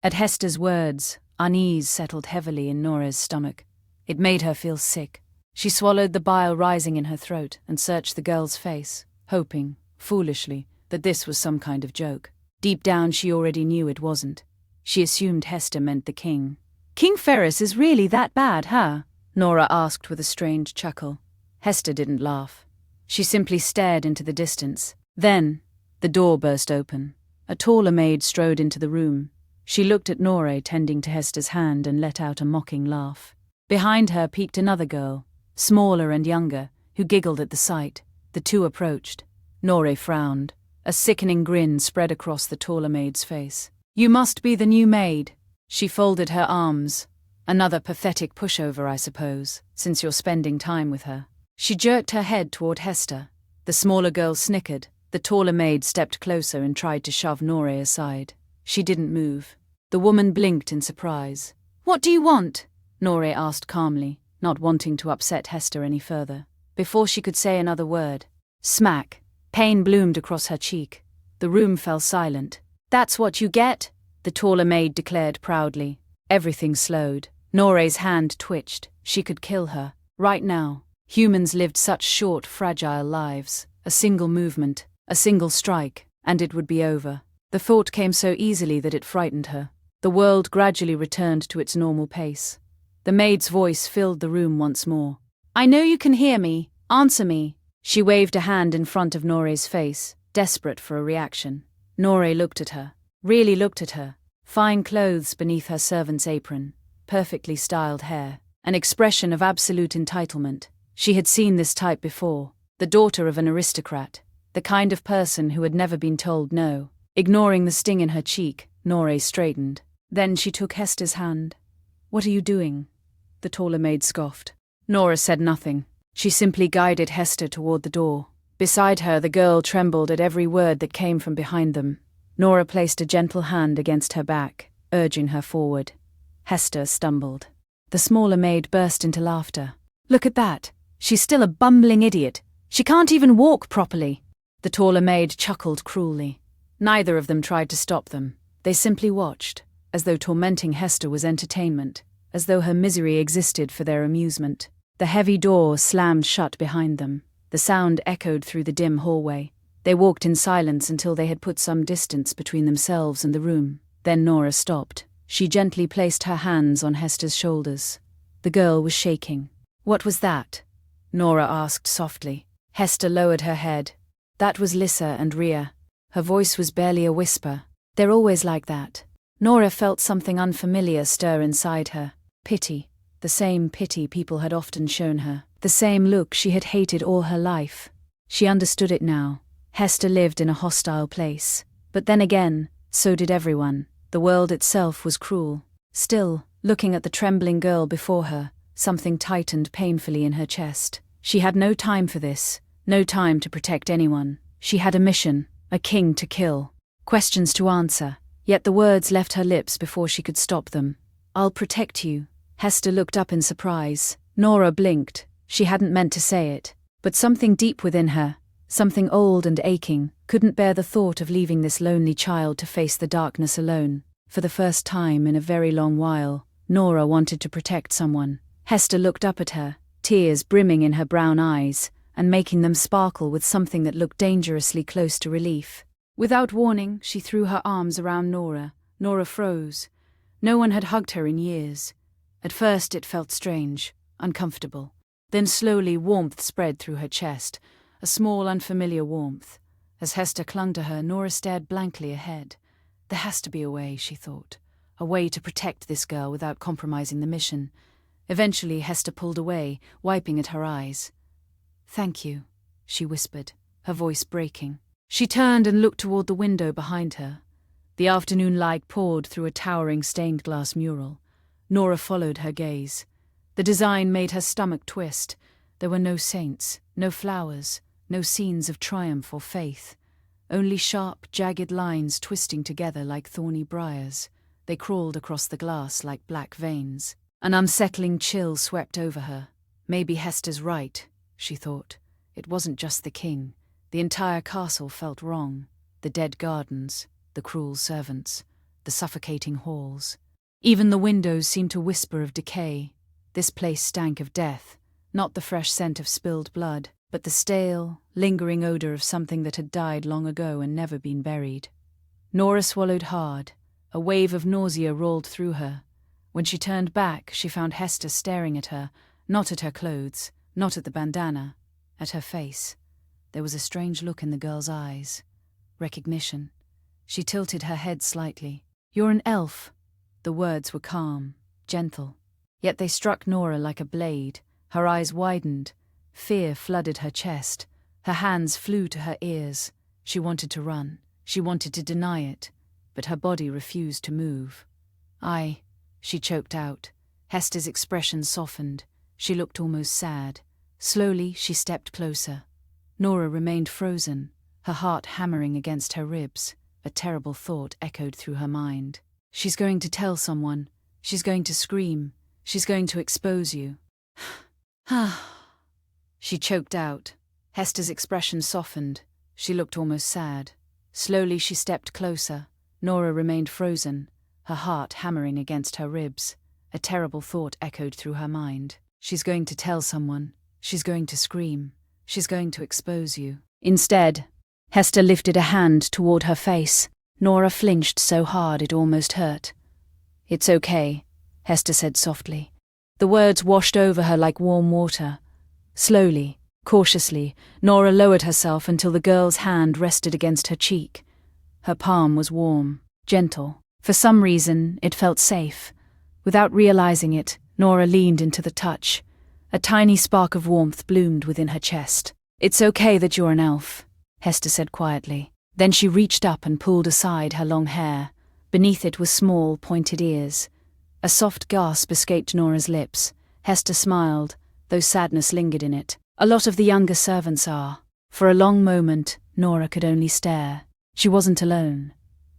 At Hester's words, unease settled heavily in Nora's stomach. It made her feel sick. She swallowed the bile rising in her throat and searched the girl's face, hoping, foolishly, that this was some kind of joke. Deep down she already knew it wasn't. She assumed Hester meant the king. "King Ferris is really that bad, huh?" Nora asked with a strange chuckle. Hester didn't laugh. She simply stared into the distance. Then, the door burst open. A taller maid strode into the room. She looked at Nora tending to Hester's hand and let out a mocking laugh. Behind her peeked another girl, smaller and younger, who giggled at the sight. The two approached. Nora frowned. A sickening grin spread across the taller maid's face. "You must be the new maid." She folded her arms. "Another pathetic pushover, I suppose, since you're spending time with her." She jerked her head toward Hester. The smaller girl snickered. The taller maid stepped closer and tried to shove Nora aside. She didn't move. The woman blinked in surprise. "What do you want?" Nora asked calmly, not wanting to upset Hester any further. Before she could say another word, smack! Pain bloomed across her cheek. The room fell silent. "That's what you get," the taller maid declared proudly. Everything slowed. Nora's hand twitched. She could kill her. Right now. Humans lived such short, fragile lives. A single movement, a single strike, and it would be over. The thought came so easily that it frightened her. The world gradually returned to its normal pace. The maid's voice filled the room once more. "I know you can hear me. Answer me." She waved a hand in front of Nora's face, desperate for a reaction. Nora looked at her. Really looked at her. Fine clothes beneath her servant's apron. Perfectly styled hair. An expression of absolute entitlement. She had seen this type before. The daughter of an aristocrat. The kind of person who had never been told no. Ignoring the sting in her cheek, Nora straightened. Then she took Hester's hand. "What are you doing?" The taller maid scoffed. Nora said nothing. She simply guided Hester toward the door. Beside her, the girl trembled at every word that came from behind them. Nora placed a gentle hand against her back, urging her forward. Hester stumbled. The smaller maid burst into laughter. "Look at that! She's still a bumbling idiot. She can't even walk properly." The taller maid chuckled cruelly. Neither of them tried to stop them. They simply watched, as though tormenting Hester was entertainment, as though her misery existed for their amusement. The heavy door slammed shut behind them. The sound echoed through the dim hallway. They walked in silence until they had put some distance between themselves and the room. Then Nora stopped. She gently placed her hands on Hester's shoulders. The girl was shaking. "What was that?" Nora asked softly. Hester lowered her head. That was Lissa and Rhea. Her voice was barely a whisper. "They're always like that." Nora felt something unfamiliar stir inside her. Pity. The same pity people had often shown her. The same look she had hated all her life. She understood it now. Hester lived in a hostile place. But then again, so did everyone. The world itself was cruel. Still, looking at the trembling girl before her, something tightened painfully in her chest. She had no time for this. No time to protect anyone. She had a mission, a king to kill. Questions to answer. Yet the words left her lips before she could stop them. "I'll protect you." Hester looked up in surprise. Nora blinked. She hadn't meant to say it. But something deep within her, something old and aching, couldn't bear the thought of leaving this lonely child to face the darkness alone. For the first time in a very long while, Nora wanted to protect someone. Hester looked up at her, tears brimming in her brown eyes, and making them sparkle with something that looked dangerously close to relief. Without warning, she threw her arms around Nora. Nora froze. No one had hugged her in years. At first it felt strange, uncomfortable. Then slowly warmth spread through her chest, a small unfamiliar warmth. As Hester clung to her, Nora stared blankly ahead. There has to be a way, she thought. A way to protect this girl without compromising the mission. Eventually Hester pulled away, wiping at her eyes. "Thank you," she whispered, her voice breaking. She turned and looked toward the window behind her. The afternoon light poured through a towering stained-glass mural. Nora followed her gaze. The design made her stomach twist. There were no saints, no flowers, no scenes of triumph or faith. Only sharp, jagged lines twisting together like thorny briars. They crawled across the glass like black veins. An unsettling chill swept over her. Maybe Hester's right, she thought. It wasn't just the king. The entire castle felt wrong. The dead gardens, the cruel servants. the suffocating halls. Even the windows seemed to whisper of decay. This place stank of death, not the fresh scent of spilled blood, but the stale, lingering odor of something that had died long ago and never been buried. Nora swallowed hard. A wave of nausea rolled through her. When she turned back, she found Hester staring at her, not at her clothes, not at the bandana, at her face. There was a strange look in the girl's eyes. Recognition. She tilted her head slightly. "You're an elf." The words were calm, gentle. Yet they struck Nora like a blade. Her eyes widened. Fear flooded her chest. Her hands flew to her ears. She wanted to run. She wanted to deny it. But her body refused to move. She choked out. Hester's expression softened. She looked almost sad. Slowly, she stepped closer. Nora remained frozen, her heart hammering against her ribs. A terrible thought echoed through her mind. "She's going to tell someone. She's going to scream. She's going to expose you." She choked out. Hester's expression softened. She looked almost sad. Slowly, she stepped closer. Nora remained frozen, her heart hammering against her ribs. A terrible thought echoed through her mind. "She's going to tell someone. She's going to scream. She's going to expose you." Instead, Hester lifted a hand toward her face. Nora flinched so hard it almost hurt. "It's okay," Hester said softly. The words washed over her like warm water. Slowly, cautiously, Nora lowered herself until the girl's hand rested against her cheek. Her palm was warm, gentle. For some reason, it felt safe. Without realizing it, Nora leaned into the touch. A tiny spark of warmth bloomed within her chest. "It's okay that you're an elf," Hester said quietly. Then she reached up and pulled aside her long hair. Beneath it were small, pointed ears. A soft gasp escaped Nora's lips. Hester smiled, though sadness lingered in it. "A lot of the younger servants are." For a long moment, Nora could only stare. She wasn't alone.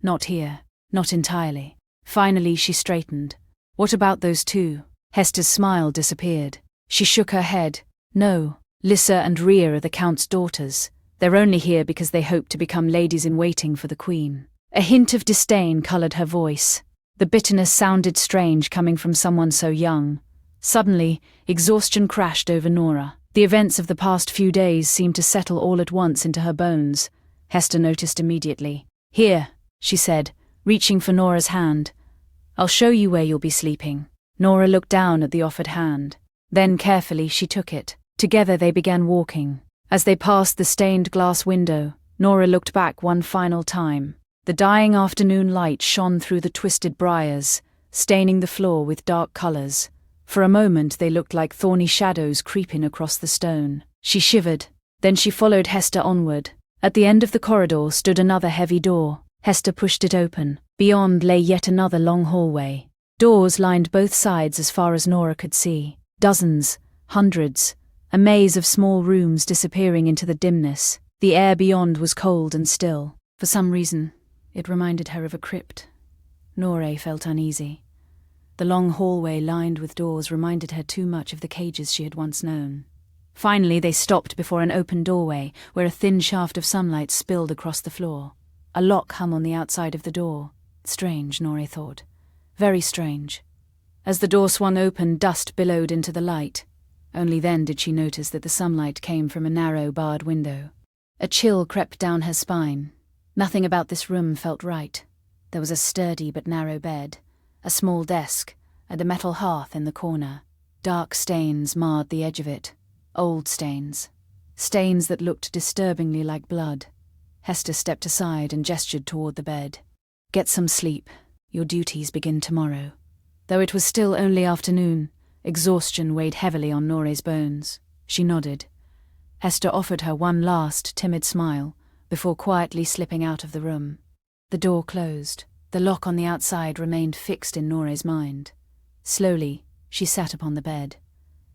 Not here. Not entirely. Finally, she straightened. "What about those two?" Hester's smile disappeared. She shook her head. "No, Lissa and Rhea are the Count's daughters. They're only here because they hope to become ladies-in-waiting for the Queen." A hint of disdain coloured her voice. The bitterness sounded strange coming from someone so young. Suddenly, exhaustion crashed over Nora. The events of the past few days seemed to settle all at once into her bones. Hester noticed immediately. "Here," she said, reaching for Nora's hand. "I'll show you where you'll be sleeping." Nora looked down at the offered hand. Then carefully she took it. Together they began walking. As they passed the stained glass window, Nora looked back one final time. The dying afternoon light shone through the twisted briars, staining the floor with dark colours. For a moment they looked like thorny shadows creeping across the stone. She shivered. Then she followed Hester onward. At the end of the corridor stood another heavy door. Hester pushed it open. Beyond lay yet another long hallway. Doors lined both sides as far as Nora could see. Dozens, hundreds, a maze of small rooms disappearing into the dimness. The air beyond was cold and still. For some reason, it reminded her of a crypt. Nora felt uneasy. The long hallway lined with doors reminded her too much of the cages she had once known. Finally, they stopped before an open doorway where a thin shaft of sunlight spilled across the floor. A lock hung on the outside of the door. Strange, Nora thought. Very strange. As the door swung open, dust billowed into the light. Only then did she notice that the sunlight came from a narrow, barred window. A chill crept down her spine. Nothing about this room felt right. There was a sturdy but narrow bed, a small desk, and a metal hearth in the corner. Dark stains marred the edge of it. Old stains. Stains that looked disturbingly like blood. Hester stepped aside and gestured toward the bed. "Get some sleep. Your duties begin tomorrow." Though it was still only afternoon, exhaustion weighed heavily on Nora's bones. She nodded. Hester offered her one last, timid smile, before quietly slipping out of the room. The door closed. The lock on the outside remained fixed in Nora's mind. Slowly, she sat upon the bed.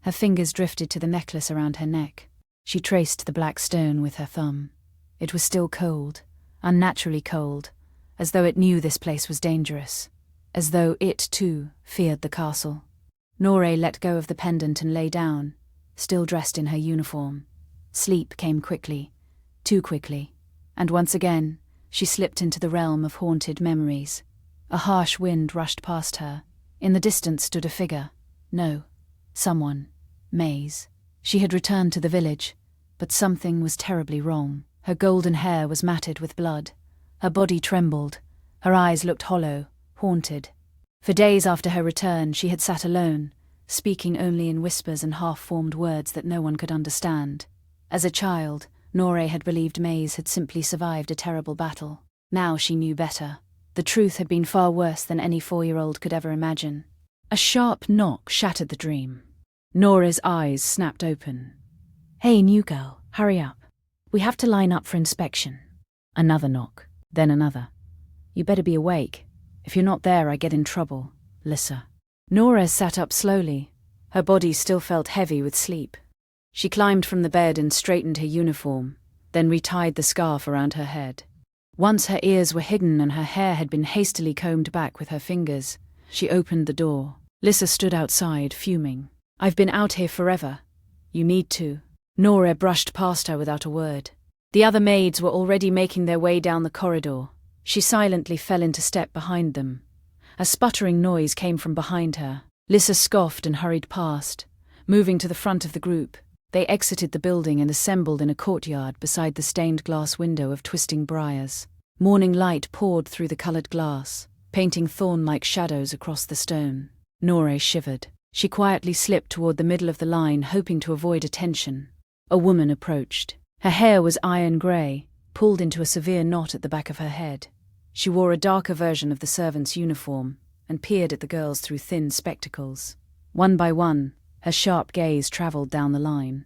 Her fingers drifted to the necklace around her neck. She traced the black stone with her thumb. It was still cold, unnaturally cold, as though it knew this place was dangerous, as though it, too, feared the castle. Nora let go of the pendant and lay down, still dressed in her uniform. Sleep came quickly, too quickly, and once again, she slipped into the realm of haunted memories. A harsh wind rushed past her. In the distance stood a figure. No, someone. Maze. She had returned to the village, but something was terribly wrong. Her golden hair was matted with blood. Her body trembled. Her eyes looked hollow, haunted. For days after her return, she had sat alone, speaking only in whispers and half-formed words that no one could understand. As a child, Noré had believed Maze had simply survived a terrible battle. Now she knew better. The truth had been far worse than any 4-year-old could ever imagine. A sharp knock shattered the dream. Nora's eyes snapped open. "Hey, new girl, hurry up. We have to line up for inspection." Another knock, then another. "You better be awake. If you're not there, I get in trouble. Lissa." Nora sat up slowly. Her body still felt heavy with sleep. She climbed from the bed and straightened her uniform, then retied the scarf around her head. Once her ears were hidden and her hair had been hastily combed back with her fingers, she opened the door. Lissa stood outside, fuming. "I've been out here forever. You need to." Nora brushed past her without a word. The other maids were already making their way down the corridor. She silently fell into step behind them. A sputtering noise came from behind her. Lissa scoffed and hurried past. Moving to the front of the group, they exited the building and assembled in a courtyard beside the stained glass window of Twisting Briars. Morning light poured through the coloured glass, painting thorn-like shadows across the stone. Noré shivered. She quietly slipped toward the middle of the line, hoping to avoid attention. A woman approached. Her hair was iron grey, pulled into a severe knot at the back of her head. She wore a darker version of the servant's uniform and peered at the girls through thin spectacles. One by one, her sharp gaze travelled down the line.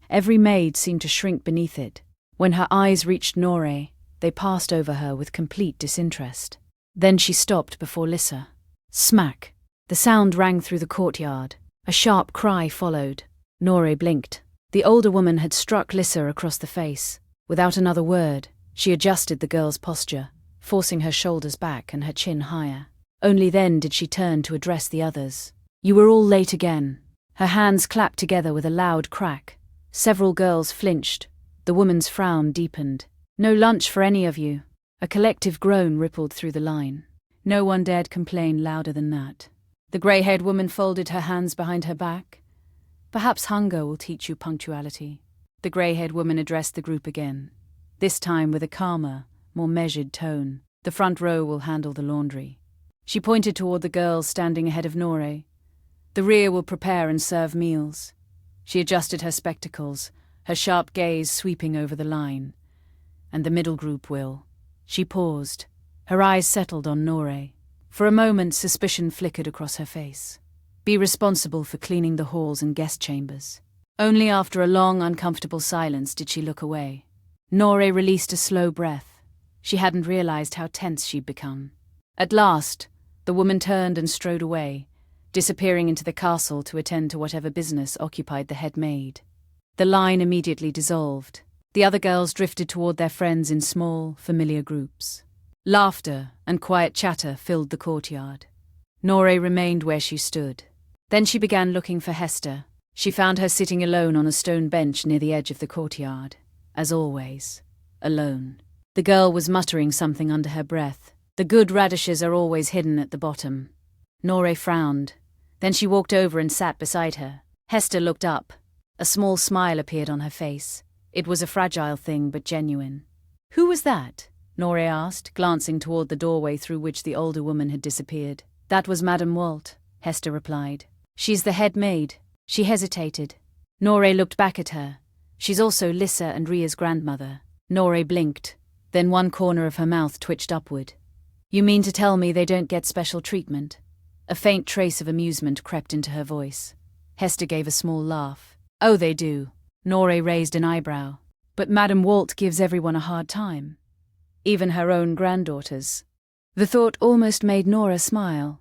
Every maid seemed to shrink beneath it. When her eyes reached Noré, they passed over her with complete disinterest. Then she stopped before Lissa. Smack! The sound rang through the courtyard. A sharp cry followed. Noré blinked. The older woman had struck Lissa across the face. Without another word, she adjusted the girl's posture, forcing her shoulders back and her chin higher. Only then did she turn to address the others. "You were all late again." Her hands clapped together with a loud crack. Several girls flinched. The woman's frown deepened. "No lunch for any of you." A collective groan rippled through the line. No one dared complain louder than that. The grey-haired woman folded her hands behind her back. "Perhaps hunger will teach you punctuality." The grey-haired woman addressed the group again, this time with a calmer, more measured tone. "The front row will handle the laundry." She pointed toward the girls standing ahead of Noré. "The rear will prepare and serve meals." She adjusted her spectacles, her sharp gaze sweeping over the line. "And the middle group will." She paused. Her eyes settled on Noré. For a moment, suspicion flickered across her face. "Be responsible for cleaning the halls and guest chambers." Only after a long, uncomfortable silence did she look away. Noré released a slow breath. She hadn't realized how tense she'd become. At last, the woman turned and strode away, disappearing into the castle to attend to whatever business occupied the head maid. The line immediately dissolved. The other girls drifted toward their friends in small, familiar groups. Laughter and quiet chatter filled the courtyard. Noré remained where she stood. Then she began looking for Hester. She found her sitting alone on a stone bench near the edge of the courtyard. As always, alone. The girl was muttering something under her breath. "The good radishes are always hidden at the bottom." Noré frowned. Then she walked over and sat beside her. Hester looked up. A small smile appeared on her face. It was a fragile thing, but genuine. "Who was that?" Noré asked, glancing toward the doorway through which the older woman had disappeared. "That was Madame Walt," Hester replied. "She's the head maid." She hesitated. Noré looked back at her. "She's also Lissa and Ria's grandmother." Noré blinked. Then one corner of her mouth twitched upward. "You mean to tell me they don't get special treatment?" A faint trace of amusement crept into her voice. Hester gave a small laugh. "Oh, they do." Noré raised an eyebrow. "But Madame Walt gives everyone a hard time. Even her own granddaughters." The thought almost made Nora smile.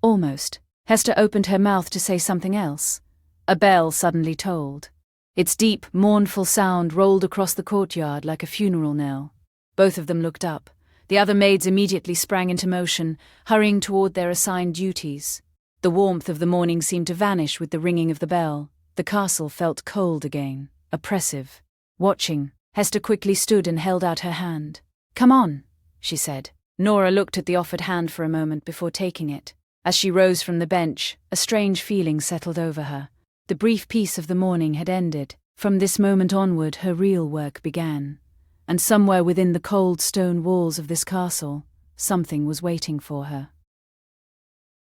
Almost. Hester opened her mouth to say something else. A bell suddenly tolled. Its deep, mournful sound rolled across the courtyard like a funeral knell. Both of them looked up. The other maids immediately sprang into motion, hurrying toward their assigned duties. The warmth of the morning seemed to vanish with the ringing of the bell. The castle felt cold again, oppressive. Watching, Hester quickly stood and held out her hand. "Come on," she said. Nora looked at the offered hand for a moment before taking it. As she rose from the bench, a strange feeling settled over her. The brief peace of the morning had ended. From this moment onward, her real work began. And somewhere within the cold stone walls of this castle, something was waiting for her.